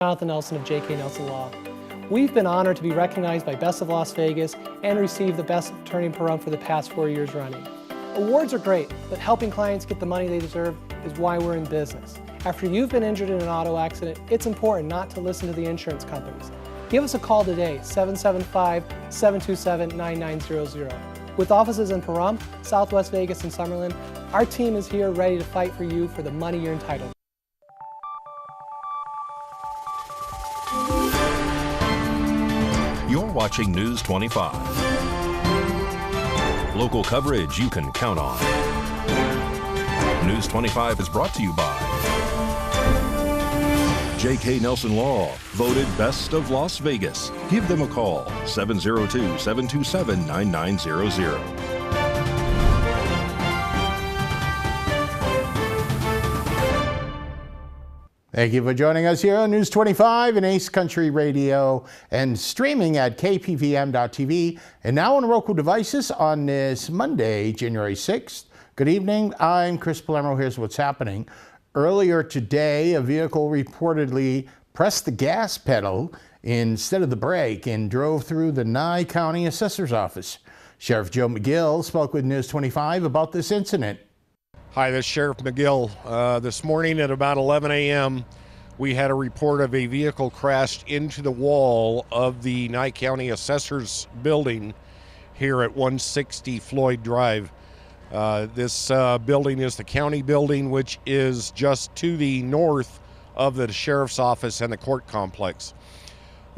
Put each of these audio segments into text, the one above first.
Jonathan Nelson of J.K. Nelson Law. We've been honored to be recognized by Best of Las Vegas and receive the Best Attorney in Pahrump for the past 4 years running. Awards are great, but helping clients get the money they deserve is why we're in business. After you've been injured in an auto accident, it's important not to listen to the insurance companies. Give us a call today, 775-727-9900. With offices in Pahrump, Southwest Vegas, and Summerlin, our team is here ready to fight for you for the money you're entitled to. You're watching News 25. Local coverage you can count on. News 25 is brought to you by J.K. Nelson Law, voted Best of Las Vegas. Give them a call, 702-727-9900. Thank you for joining us here on News 25 and Ace Country Radio and streaming at KPVM.TV and now on Roku devices on this Monday, January 6th. Good evening. I'm Chris Palermo. Here's what's happening. Earlier today, a vehicle reportedly pressed the gas pedal instead of the brake and drove through the Nye County Assessor's Office. Sheriff Joe McGill spoke with News 25 about this incident. Hi, this is Sheriff McGill. This morning at about 11 a.m., we had a report of a vehicle crashed into the wall of the Nye County Assessor's building here at 160 Floyd Drive. This building is the county building, which is just to the north of the sheriff's office and the court complex.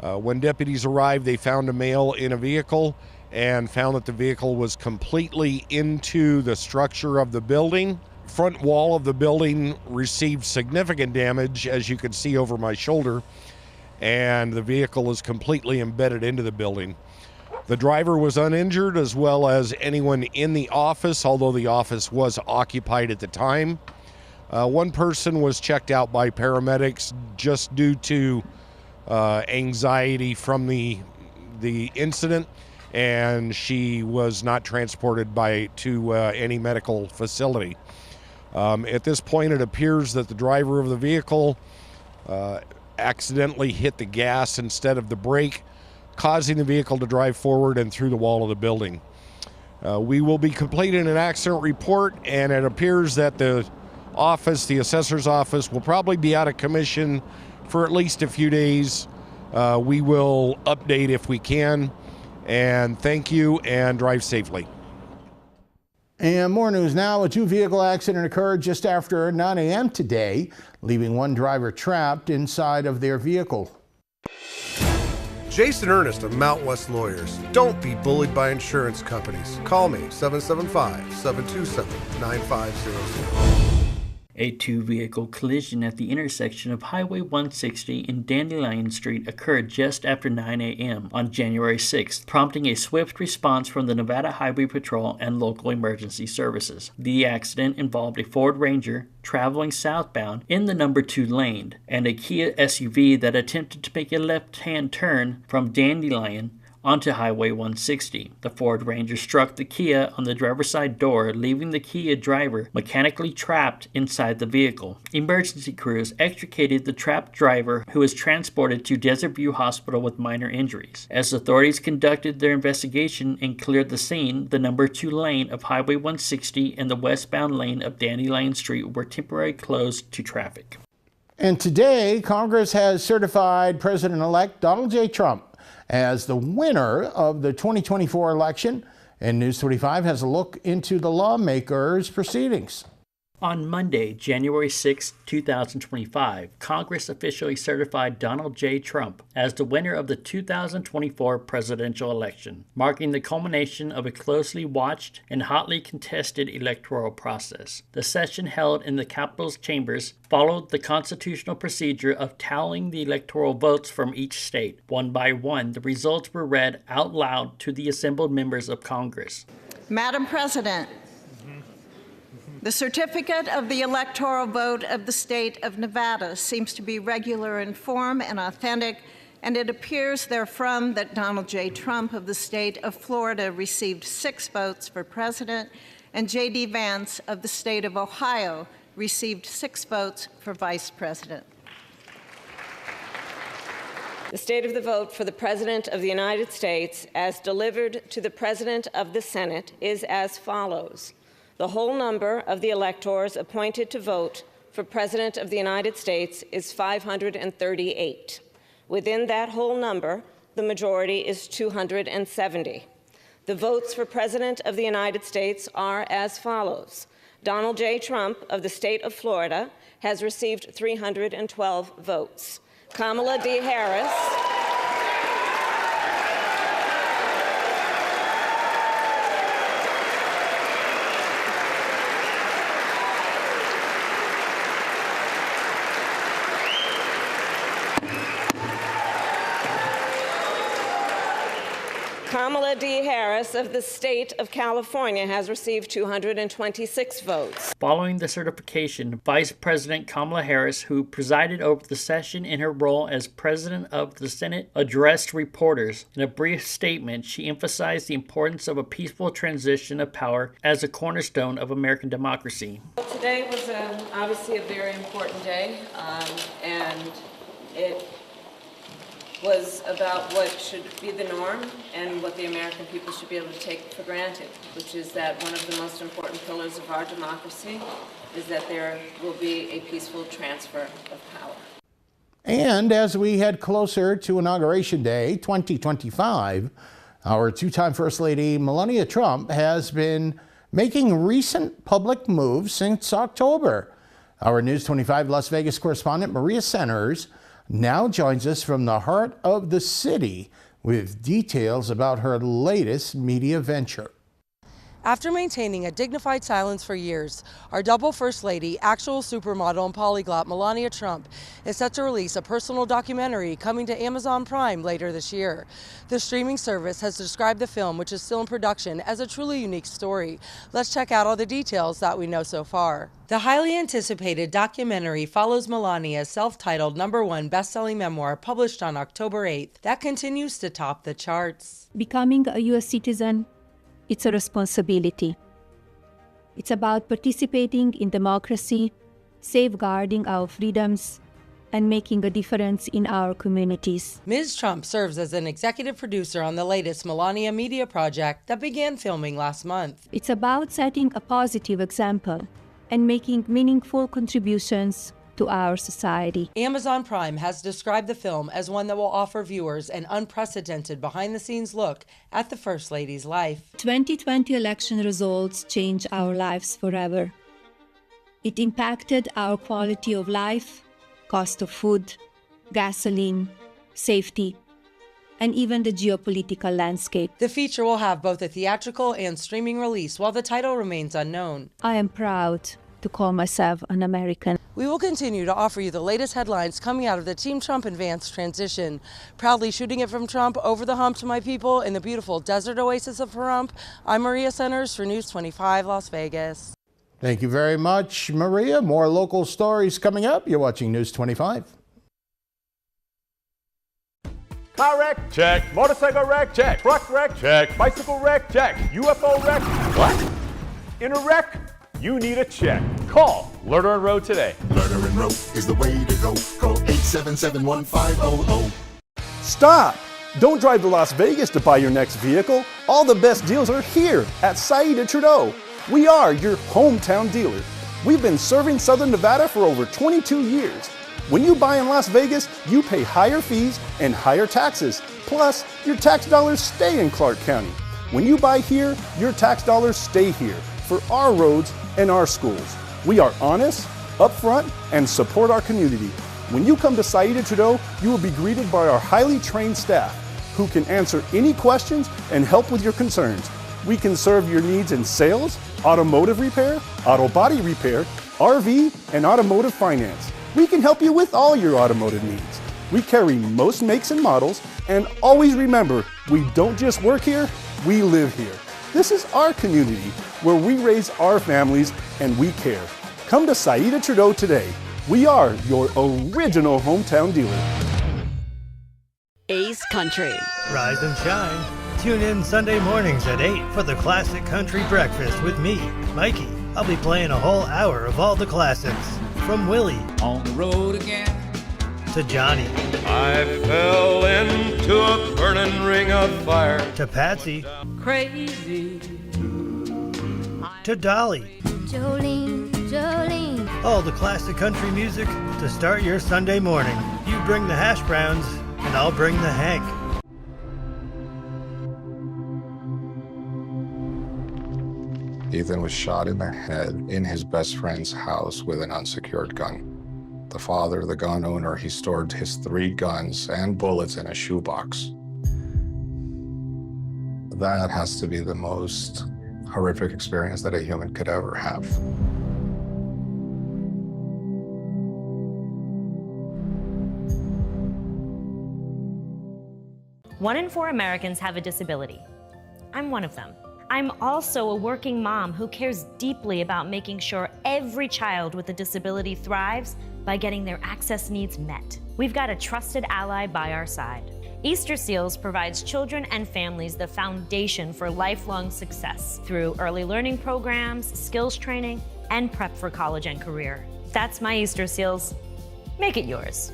When deputies arrived, they found a male in a vehicle and found that the vehicle was completely into the structure of the building. Front wall of the building received significant damage, as you can see over my shoulder, and the vehicle is completely embedded into the building. The driver was uninjured, as well as anyone in the office, although the office was occupied at the time. One person was checked out by paramedics just due to anxiety from the incident, and she was not transported to any medical facility. At this point, it appears that the driver of the vehicle accidentally hit the gas instead of the brake, causing the vehicle to drive forward and through the wall of the building. We will be completing an accident report, and it appears that the assessor's office, will probably be out of commission for at least a few days. We will update if we can. And thank you, and drive safely. And more news now. A two-vehicle accident occurred just after 9 a.m. today, leaving one driver trapped inside of their vehicle. Jason Ernest of Mountain West Lawyers. Don't be bullied by insurance companies. Call me, 775-727-9500. A two-vehicle collision at the intersection of Highway 160 and Dandelion Street occurred just after 9 a.m. on January 6th, prompting a swift response from the Nevada Highway Patrol and local emergency services. The accident involved a Ford Ranger traveling southbound in the number 2 lane and a Kia SUV that attempted to make a left-hand turn from Dandelion onto Highway 160. The Ford Ranger struck the Kia on the driver's side door, leaving the Kia driver mechanically trapped inside the vehicle. Emergency crews extricated the trapped driver, who was transported to Desert View Hospital with minor injuries. As authorities conducted their investigation and cleared the scene, the number 2 lane of Highway 160 and the westbound lane of Dandelion Street were temporarily closed to traffic. And today, Congress has certified President-elect Donald J. Trump as the winner of the 2024 election, and News 25 has a look into the lawmakers' proceedings. On Monday, January 6, 2025, Congress officially certified Donald J. Trump as the winner of the 2024 presidential election, marking the culmination of a closely watched and hotly contested electoral process. The session held in the Capitol's chambers followed the constitutional procedure of tallying the electoral votes from each state. One by one, the results were read out loud to the assembled members of Congress. Madam President, the certificate of the electoral vote of the state of Nevada seems to be regular in form and authentic, and it appears therefrom that Donald J. Trump of the state of Florida received 6 votes for president, and J.D. Vance of the state of Ohio received 6 votes for vice president. The state of the vote for the President of the United States, as delivered to the President of the Senate, is as follows. The whole number of the electors appointed to vote for President of the United States is 538. Within that whole number, the majority is 270. The votes for President of the United States are as follows. Donald J. Trump of the state of Florida has received 312 votes. Kamala D. Harris Kamala D. Harris of the state of California has received 226 votes. Following the certification, Vice President Kamala Harris, who presided over the session in her role as President of the Senate, addressed reporters. In a brief statement, she emphasized the importance of a peaceful transition of power as a cornerstone of American democracy. Well, today was obviously a very important day, and it was about what should be the norm and what the American people should be able to take for granted, which is that one of the most important pillars of our democracy is that there will be a peaceful transfer of power. And as we head closer to Inauguration Day 2025, our two-time First Lady Melania Trump has been making recent public moves since October. Our News 25 Las Vegas correspondent Maria Centers now joins us from the heart of the city with details about her latest media venture. After maintaining a dignified silence for years, our double First Lady, actual supermodel and polyglot Melania Trump is set to release a personal documentary coming to Amazon Prime later this year. The streaming service has described the film, which is still in production, as a truly unique story. Let's check out all the details that we know so far. The highly anticipated documentary follows Melania's self-titled #1 best-selling memoir published on October 8th that continues to top the charts. Becoming a U.S. citizen, it's a responsibility. It's about participating in democracy, safeguarding our freedoms, and making a difference in our communities. Ms. Trump serves as an executive producer on the latest Melania media project that began filming last month. It's about setting a positive example and making meaningful contributions to our society. Amazon Prime has described the film as one that will offer viewers an unprecedented behind-the-scenes look at the First Lady's life. 2020 election results changed our lives forever. It impacted our quality of life, cost of food, gasoline, safety, and even the geopolitical landscape. The feature will have both a theatrical and streaming release, while the title remains unknown. I am proud to call myself an American. We will continue to offer you the latest headlines coming out of the Team Trump and Vance transition. Proudly shooting it from Trump over the hump to my people in the beautiful desert oasis of Pahrump, I'm Maria Centers for News 25 Las Vegas. Thank you very much, Maria. More local stories coming up. You're watching News 25. Car wreck? Check. Motorcycle wreck? Check. Truck wreck? Check. Bicycle wreck? Check. UFO wreck? What? In a wreck? You need a check. Call Lerner and Road today. Lerner and Road is the way to go. Call 877-1500. Stop! Don't drive to Las Vegas to buy your next vehicle. All the best deals are here at Saida Trudeau. We are your hometown dealer. We've been serving Southern Nevada for over 22 years. When you buy in Las Vegas, you pay higher fees and higher taxes. Plus, your tax dollars stay in Clark County. When you buy here, your tax dollars stay here for our roads and our schools. We are honest, upfront, and support our community. When you come to Saida Trudeau, you will be greeted by our highly trained staff who can answer any questions and help with your concerns. We can serve your needs in sales, automotive repair, auto body repair, RV, and automotive finance. We can help you with all your automotive needs. We carry most makes and models, and always remember, we don't just work here, we live here. This is our community where we raise our families and we care. Come to Saida Trudeau today. We are your original hometown dealer. Ace Country. Rise and shine. Tune in Sunday mornings at 8 for the Classic Country Breakfast with me, Mikey. I'll be playing a whole hour of all the classics. From Willie. On the road again. To Johnny. I fell and ring of fire. To Patsy. Crazy. To Dolly. Jolene, Jolene. All the classic country music to start your Sunday morning. You bring the hash browns, and I'll bring the Hank. Ethan was shot in the head in his best friend's house with an unsecured gun. The father, the gun owner, he stored his 3 guns and bullets in a shoebox. That has to be the most horrific experience that a human could ever have. One in 4 Americans have a disability. I'm one of them. I'm also a working mom who cares deeply about making sure every child with a disability thrives by getting their access needs met. We've got a trusted ally by our side. Easter Seals provides children and families the foundation for lifelong success through early learning programs, skills training, and prep for college and career. That's my Easter Seals. Make it yours.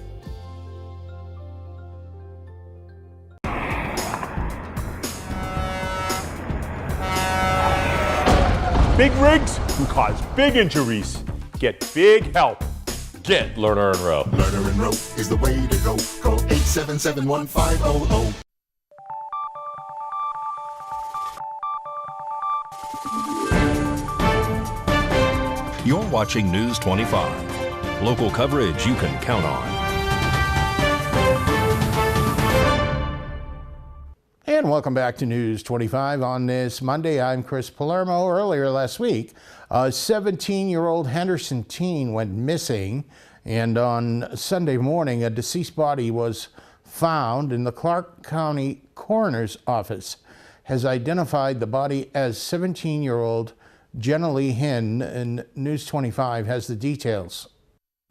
Big rigs can cause big injuries. Get big help. Get Lerner and Rowe. Lerner and Rowe is the way to go. Call 877-1500. You're watching News 25. Local coverage you can count on. And welcome back to News 25 on this Monday. I'm Chris Palermo. Earlier last week, a 17-year-old Henderson teen went missing, and on Sunday morning, a deceased body was found, and the Clark County Coroner's Office has identified the body as 17-year-old Jenna Lee Hinn, and News 25 has the details.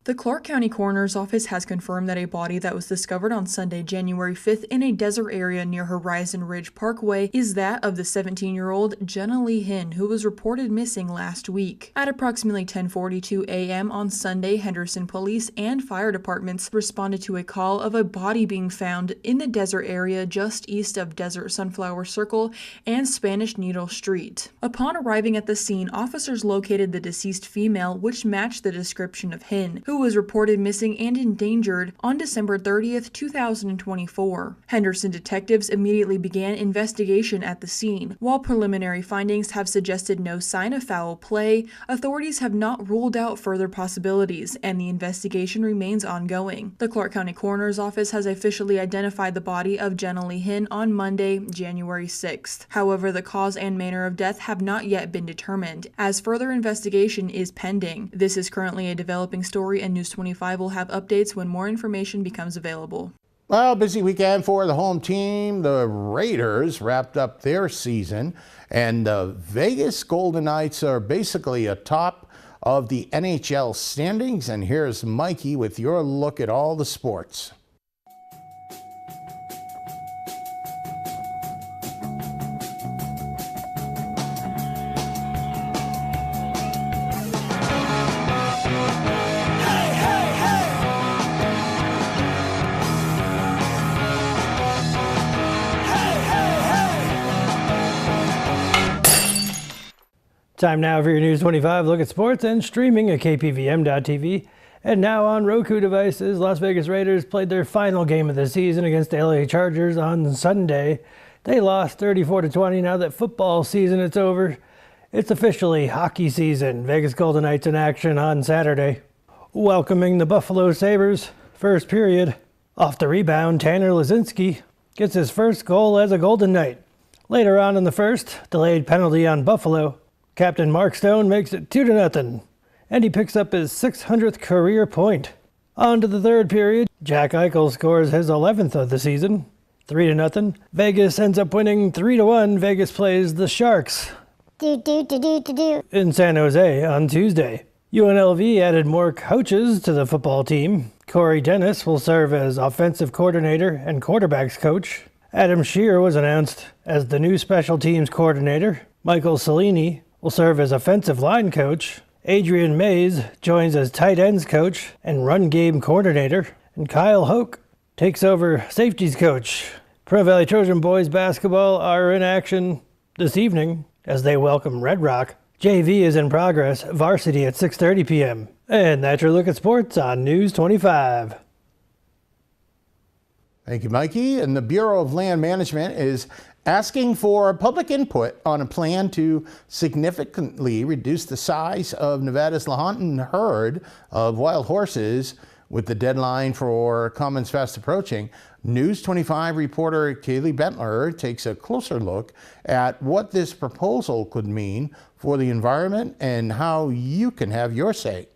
The Clark County Coroner's Office has confirmed that a body that was discovered on Sunday, January 5th in a desert area near Horizon Ridge Parkway is that of the 17-year-old Jenna Lee Hinn, who was reported missing last week. At approximately 10:42 a.m. on Sunday, Henderson police and fire departments responded to a call of a body being found in the desert area just east of Desert Sunflower Circle and Spanish Needle Street. Upon arriving at the scene, officers located the deceased female, which matched the description of Hinn, who was reported missing and endangered on December 30th, 2024. Henderson detectives immediately began investigation at the scene. While preliminary findings have suggested no sign of foul play, authorities have not ruled out further possibilities, and the investigation remains ongoing. The Clark County Coroner's Office has officially identified the body of Jenna Lee Hinn on Monday, January 6th. However, the cause and manner of death have not yet been determined, as further investigation is pending. This is currently a developing story, and News 25 will have updates when more information becomes available. Well, busy weekend for the home team. The Raiders wrapped up their season, and the Vegas Golden Knights are basically atop of the NHL standings. And here's Mikey with your look at all the sports. Time now for your News 25 look at sports and streaming at KPVM.TV. And now on Roku devices, Las Vegas Raiders played their final game of the season against the LA Chargers on Sunday. They lost 34-20. Now that football season is over, it's officially hockey season. Vegas Golden Knights in action on Saturday, welcoming the Buffalo Sabres. First period, off the rebound, Tanner Lazinski gets his first goal as a Golden Knight. Later on in the first, delayed penalty on Buffalo. Captain Mark Stone makes it 2-0, and he picks up his 600th career point. On to the third period, Jack Eichel scores his 11th of the season, 3-0. Vegas ends up winning 3-1. Vegas plays the Sharks in San Jose on Tuesday. UNLV added more coaches to the football team. Corey Dennis will serve as offensive coordinator and quarterbacks coach. Adam Shear was announced as the new special teams coordinator. Michael Cellini will serve as offensive line coach. Adrian Mays joins as tight ends coach and run game coordinator. And Kyle Hoke takes over safeties coach. Pro Valley Trojan boys basketball are in action this evening as they welcome Red Rock. JV is in progress, varsity at 6:30 p.m. And that's your look at sports on News 25. Thank you, Mikey. And the Bureau of Land Management is asking for public input on a plan to significantly reduce the size of Nevada's Lahontan herd of wild horses. With the deadline for comments fast approaching, News 25 reporter Kaylee Bentler takes a closer look at what this proposal could mean for the environment and how you can have your say.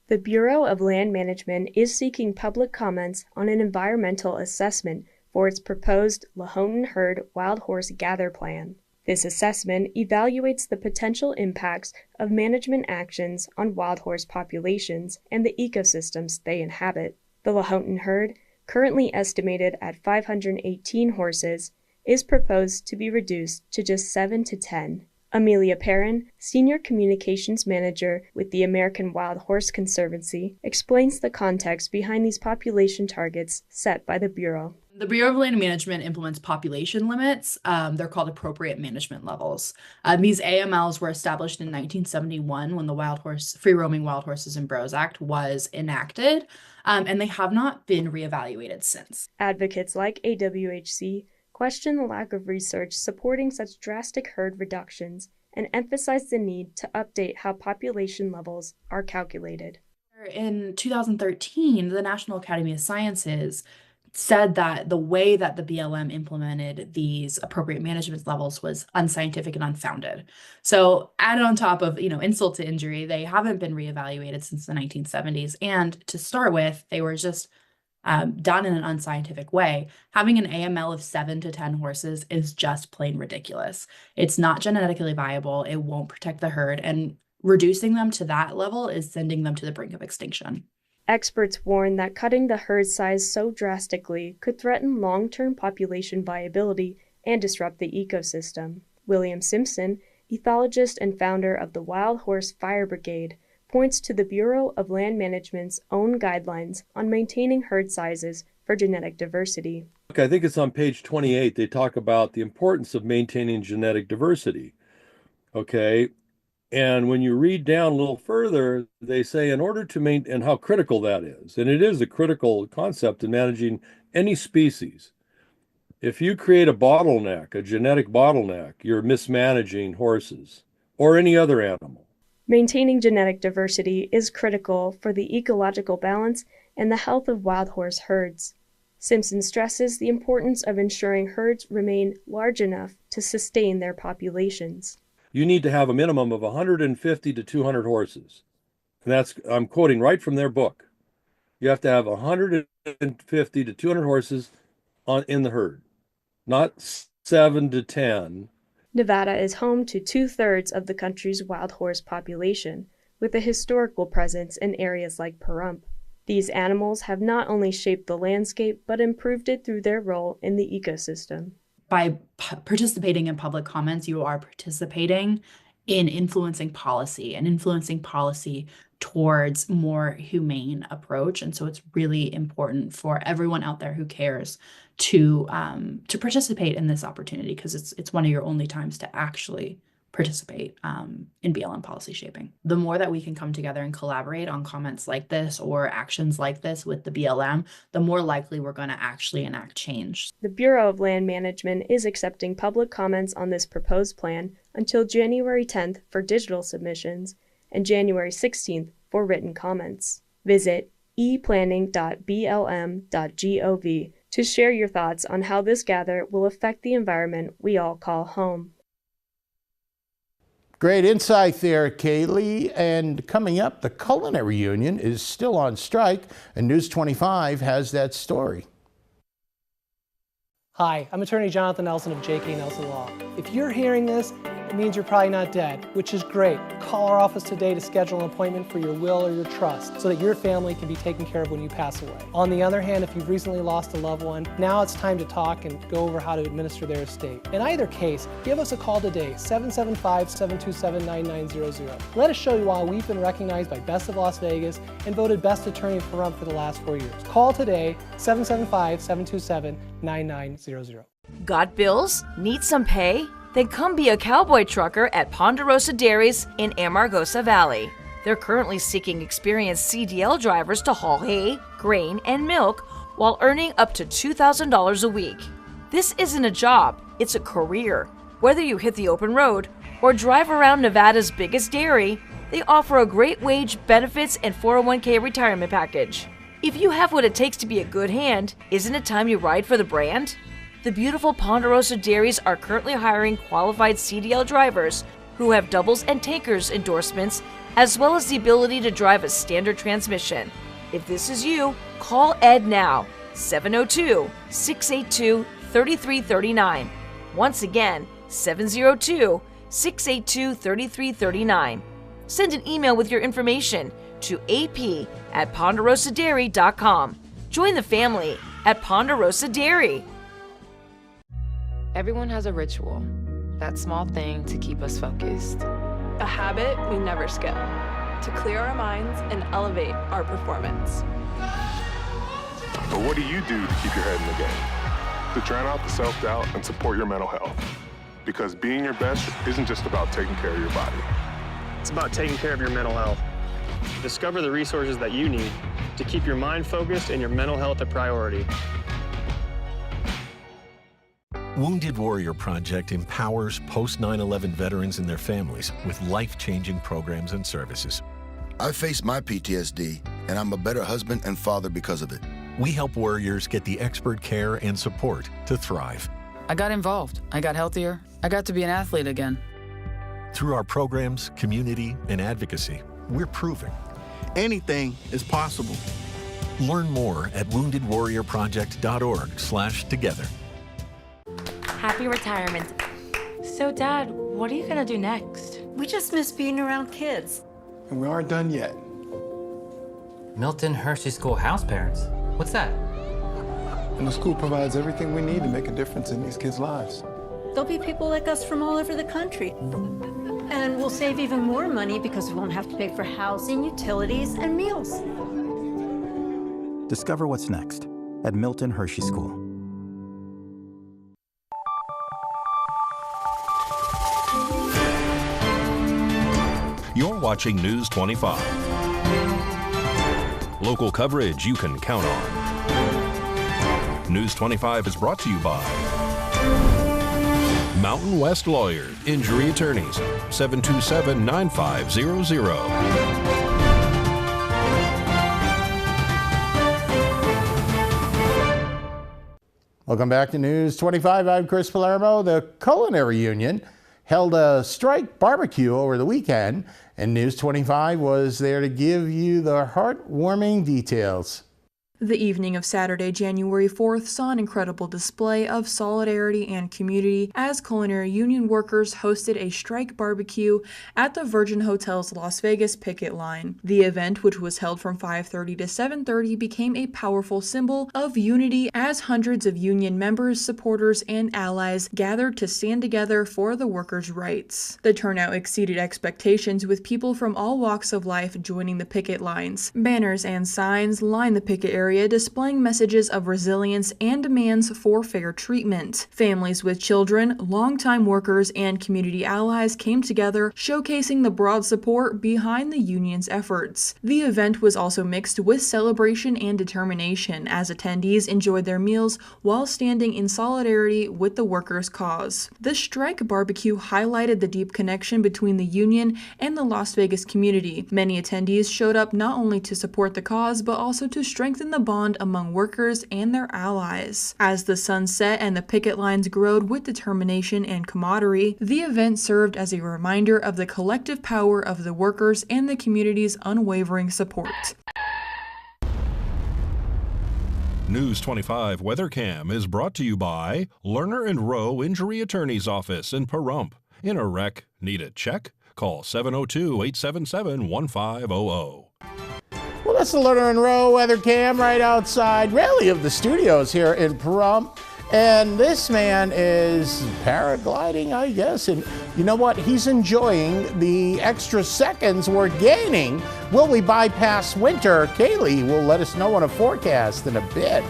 The Bureau of Land Management is seeking public comments on an environmental assessment for its proposed Lahontan herd wild horse gather plan. This assessment evaluates the potential impacts of management actions on wild horse populations and the ecosystems they inhabit. The Lahontan herd, currently estimated at 518 horses, is proposed to be reduced to just 7 to 10. Amelia Perrin, Senior Communications Manager with the American Wild Horse Conservancy, explains the context behind these population targets set by the Bureau. The Bureau of Land Management implements population limits. They're called appropriate management levels. These AMLs were established in 1971 when the Free Roaming Wild Horses and Brose Act was enacted, and they have not been reevaluated since. Advocates like AWHC question the lack of research supporting such drastic herd reductions and emphasize the need to update how population levels are calculated. In 2013, the National Academy of Sciences said that the way that the BLM implemented these appropriate management levels was unscientific and unfounded. So added on top of, insult to injury, they haven't been reevaluated since the 1970s. And to start with, they were just done in an unscientific way. Having an AML of 7 to 10 horses is just plain ridiculous. It's not genetically viable. It won't protect the herd. And reducing them to that level is sending them to the brink of extinction. Experts warn that cutting the herd size so drastically could threaten long-term population viability and disrupt the ecosystem. William Simpson, ethologist and founder of the Wild Horse Fire Brigade, points to the Bureau of Land Management's own guidelines on maintaining herd sizes for genetic diversity. I think it's on page 28. They talk about the importance of maintaining genetic diversity. Okay. And when you read down a little further, they say in order to maintain, and how critical that is. And it is a critical concept in managing any species. If you create a bottleneck, a genetic bottleneck, you're mismanaging horses or any other animal. Maintaining genetic diversity is critical for the ecological balance and the health of wild horse herds. Simpson stresses the importance of ensuring herds remain large enough to sustain their populations. You need to have a minimum of 150 to 200 horses. And I'm quoting right from their book. You have to have 150 to 200 horses in the herd, not 7 to 10. Nevada is home to 2/3 of the country's wild horse population, with a historical presence in areas like Pahrump. These animals have not only shaped the landscape, but improved it through their role in the ecosystem. By participating in public comments, you are participating in influencing policy and influencing policy towards more humane approach. And so it's really important for everyone out there who cares to participate in this opportunity, because it's one of your only times to actually participate in BLM policy shaping. The more that we can come together and collaborate on comments like this or actions like this with the BLM, the more likely we're going to actually enact change. The Bureau of Land Management is accepting public comments on this proposed plan until January 10th for digital submissions and January 16th for written comments. Visit eplanning.blm.gov to share your thoughts on how this gather will affect the environment we all call home. Great insight there, Kaylee. And coming up, the Culinary Union is still on strike, and News 25 has that story. Hi, I'm attorney Jonathan Nelson of J.K. Nelson Law. If you're hearing this, it means you're probably not dead, which is great. Call our office today to schedule an appointment for your will or your trust so that your family can be taken care of when you pass away. On the other hand, if you've recently lost a loved one, now it's time to talk and go over how to administer their estate. In either case, give us a call today, 775-727-9900. Let us show you why we've been recognized by Best of Las Vegas and voted Best Attorney in Pahrump for the last 4 years. Call today, 775-727-9900. Got bills? Need some pay? Then come be a cowboy trucker at Ponderosa Dairies in Amargosa Valley. They're currently seeking experienced CDL drivers to haul hay, grain, and milk while earning up to $2,000 a week. This isn't a job, it's a career. Whether you hit the open road or drive around Nevada's biggest dairy, they offer a great wage, benefits, and 401k retirement package. If you have what it takes to be a good hand, isn't it time you ride for the brand? The beautiful Ponderosa Dairies are currently hiring qualified CDL drivers who have doubles and tankers endorsements, as well as the ability to drive a standard transmission. If this is you, call Ed now, 702-682-3339. Once again, 702-682-3339. Send an email with your information to ap@ponderosadairy.com. Join the family at Ponderosa Dairy. Everyone has a ritual, that small thing to keep us focused. A habit we never skip, to clear our minds and elevate our performance. But what do you do to keep your head in the game? To drown out the self-doubt and support your mental health. Because being your best isn't just about taking care of your body. It's about taking care of your mental health. Discover the resources that you need to keep your mind focused and your mental health a priority. Wounded Warrior Project empowers post-9/11 veterans and their families with life-changing programs and services. I faced my PTSD, and I'm a better husband and father because of it. We help warriors get the expert care and support to thrive. I got involved. I got healthier. I got to be an athlete again. Through our programs, community, and advocacy, we're proving anything is possible. Learn more at woundedwarriorproject.org/together. Happy retirement. So, Dad, what are you gonna do next? We just miss being around kids. And we aren't done yet. Milton Hershey School house parents? What's that? And the school provides everything we need to make a difference in these kids' lives. There'll be people like us from all over the country. And we'll save even more money because we won't have to pay for housing, utilities, and meals. Discover what's next at Milton Hershey School. You're watching News 25. Local coverage you can count on. News 25 is brought to you by Mountain West Lawyer, Injury Attorneys, 727-9500. Welcome back to News 25. I'm Chris Palermo. The Culinary Union held a strike barbecue over the weekend, and News 25 was there to give you the heartwarming details. The evening of Saturday, January 4th saw an incredible display of solidarity and community as Culinary Union workers hosted a strike barbecue at the Virgin Hotel's Las Vegas picket line. The event, which was held from 5:30 to 7:30, became a powerful symbol of unity as hundreds of union members, supporters, and allies gathered to stand together for the workers' rights. The turnout exceeded expectations, with people from all walks of life joining the picket lines. Banners and signs lined the picket area, displaying messages of resilience and demands for fair treatment. Families with children, longtime workers, and community allies came together, showcasing the broad support behind the union's efforts. The event was also mixed with celebration and determination, as attendees enjoyed their meals while standing in solidarity with the workers' cause. The strike barbecue highlighted the deep connection between the union and the Las Vegas community. Many attendees showed up not only to support the cause, but also to strengthen the bond among workers and their allies. As the sun set and the picket lines glowed with determination and camaraderie, the event served as a reminder of the collective power of the workers and the community's unwavering support. News 25 WeatherCam is brought to you by Lerner & Rowe Injury Attorney's Office in Pahrump. In a wreck, need a check? Call 702-877-1500. Well, that's the Lerner and Rowe weather cam right outside, really, of the studios here in Pahrump. And this man is paragliding, I guess. And you know what? He's enjoying the extra seconds we're gaining. Will we bypass winter? Kaylee will let us know on a forecast in a bit.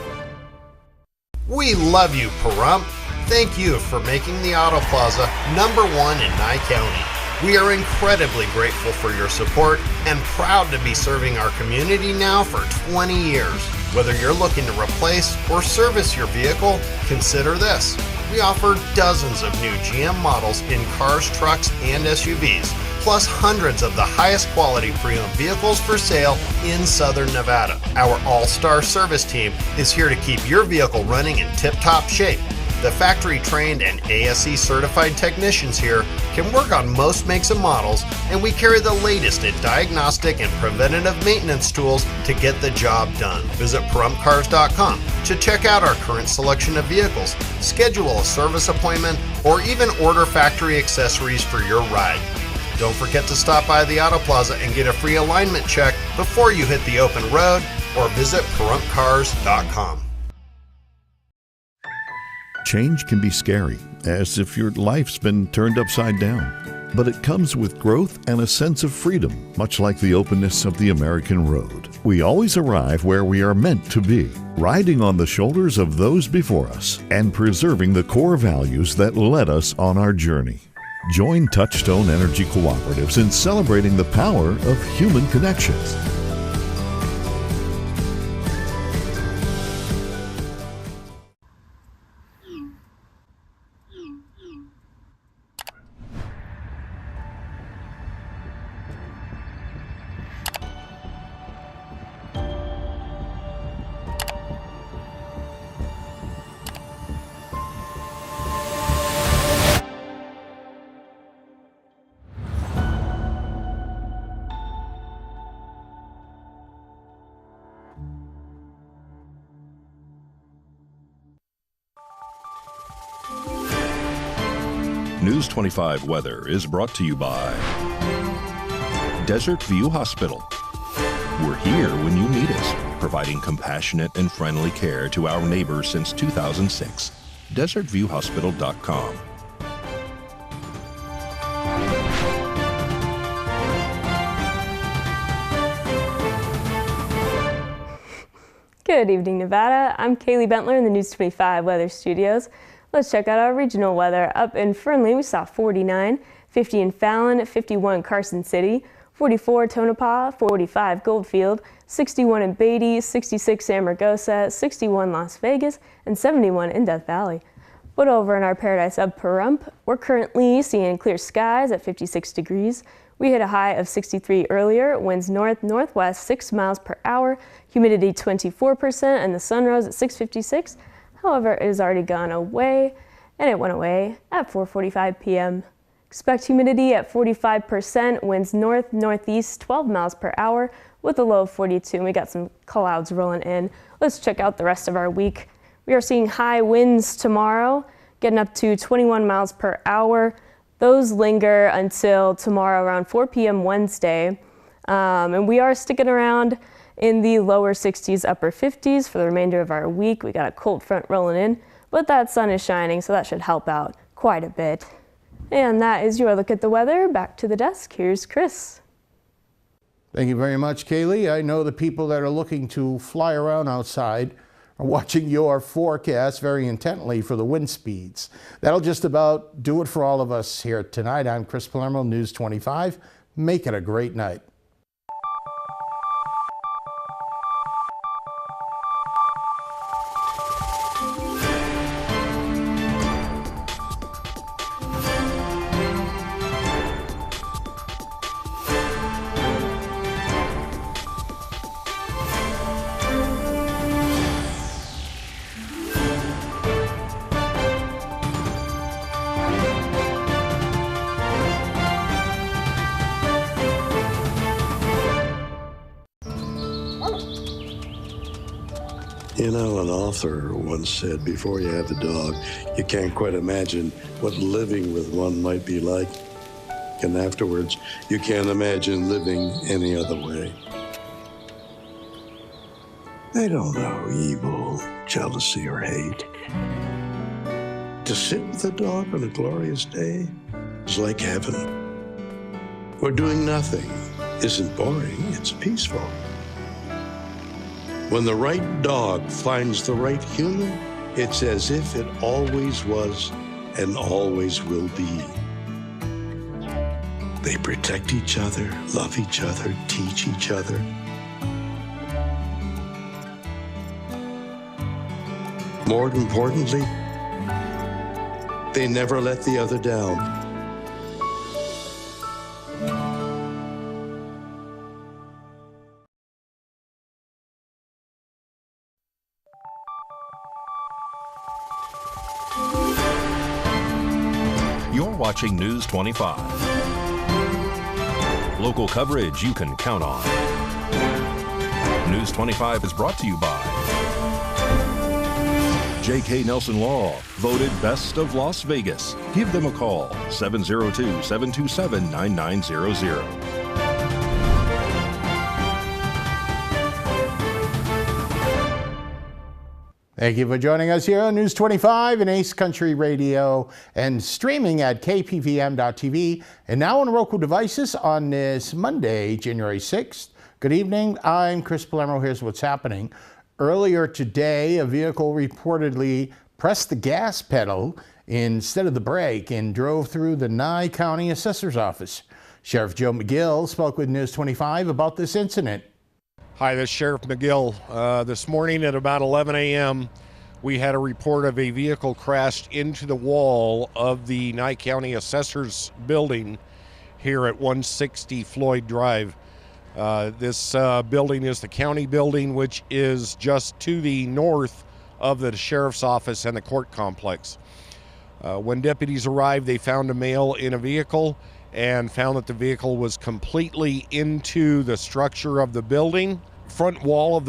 We love you, Pahrump. Thank you for making the Auto Plaza #1 in Nye County. We are incredibly grateful for your support and proud to be serving our community now for 20 years. Whether you're looking to replace or service your vehicle, consider this. We offer dozens of new GM models in cars, trucks, and SUVs, plus hundreds of the highest quality pre-owned vehicles for sale in Southern Nevada. Our all-star service team is here to keep your vehicle running in tip-top shape. The factory-trained and ASE certified technicians here can work on most makes and models, and we carry the latest in diagnostic and preventative maintenance tools to get the job done. Visit PahrumpCars.com to check out our current selection of vehicles, schedule a service appointment, or even order factory accessories for your ride. Don't forget to stop by the Auto Plaza and get a free alignment check before you hit the open road, or visit PahrumpCars.com. Change can be scary, as if your life's been turned upside down. But it comes with growth and a sense of freedom, much like the openness of the American road. We always arrive where we are meant to be, riding on the shoulders of those before us and preserving the core values that led us on our journey. Join Touchstone Energy Cooperatives in celebrating the power of human connections. News 25 weather is brought to you by Desert View Hospital. We're here when you need us, providing compassionate and friendly care to our neighbors since 2006. DesertViewHospital.com. Good evening, Nevada. I'm Kaylee Bentler in the News 25 Weather Studios. Let's check out our regional weather. Up in Fernley, we saw 49, 50 in Fallon, 51 Carson City, 44 Tonopah, 45 Goldfield, 61 in Beatty, 66 Amargosa, 61 Las Vegas, and 71 in Death Valley. But over in our paradise of Pahrump, we're currently seeing clear skies at 56 degrees. We hit a high of 63 earlier, winds north-northwest 6 miles per hour, humidity 24%, and the sun rose at 6:56. However, it has already gone away, and it went away at 4:45 p.m. Expect humidity at 45%, winds north-northeast 12 miles per hour with a low of 42, and we got some clouds rolling in. Let's check out the rest of our week. We are seeing high winds tomorrow, getting up to 21 miles per hour. Those linger until tomorrow around 4 p.m. Wednesday, and we are sticking around in the lower 60s, upper 50s for the remainder of our week. We got a cold front rolling in, but that sun is shining, so that should help out quite a bit. And that is your look at the weather. Back to the desk. Here's Chris. Thank you very much, Kaylee. I know the people that are looking to fly around outside are watching your forecast very intently for the wind speeds. That'll just about do it for all of us here tonight. I'm Chris Palermo, News 25. Make it a great night. You know, an author once said, before you have a dog, you can't quite imagine what living with one might be like. And afterwards, you can't imagine living any other way. They don't know evil, jealousy, or hate. To sit with a dog on a glorious day is like heaven. Where doing nothing isn't boring, it's peaceful. When the right dog finds the right human, it's as if it always was and always will be. They protect each other, love each other, teach each other. More importantly, they never let the other down. You're watching News 25. Local coverage you can count on. News 25 is brought to you by J.K. Nelson Law, voted Best of Las Vegas. Give them a call, 702-727-9900. Thank you for joining us here on News 25 and Ace Country Radio and streaming at KPVM.TV and now on Roku devices on this Monday, January 6th. Good evening. I'm Chris Palermo. Here's what's happening. Earlier today, a vehicle reportedly pressed the gas pedal instead of the brake and drove through the Nye County Assessor's Office. Sheriff Joe McGill spoke with News 25 about this incident. Hi, this is Sheriff McGill. This morning at about 11 a.m., we had a report of a vehicle crashed into the wall of the Nye County Assessor's building here at 160 Floyd Drive. This building is the county building, which is just to the north of the sheriff's office and the court complex. When deputies arrived, they found a male in a vehicle and found that the vehicle was completely into the structure of the building. Front wall of the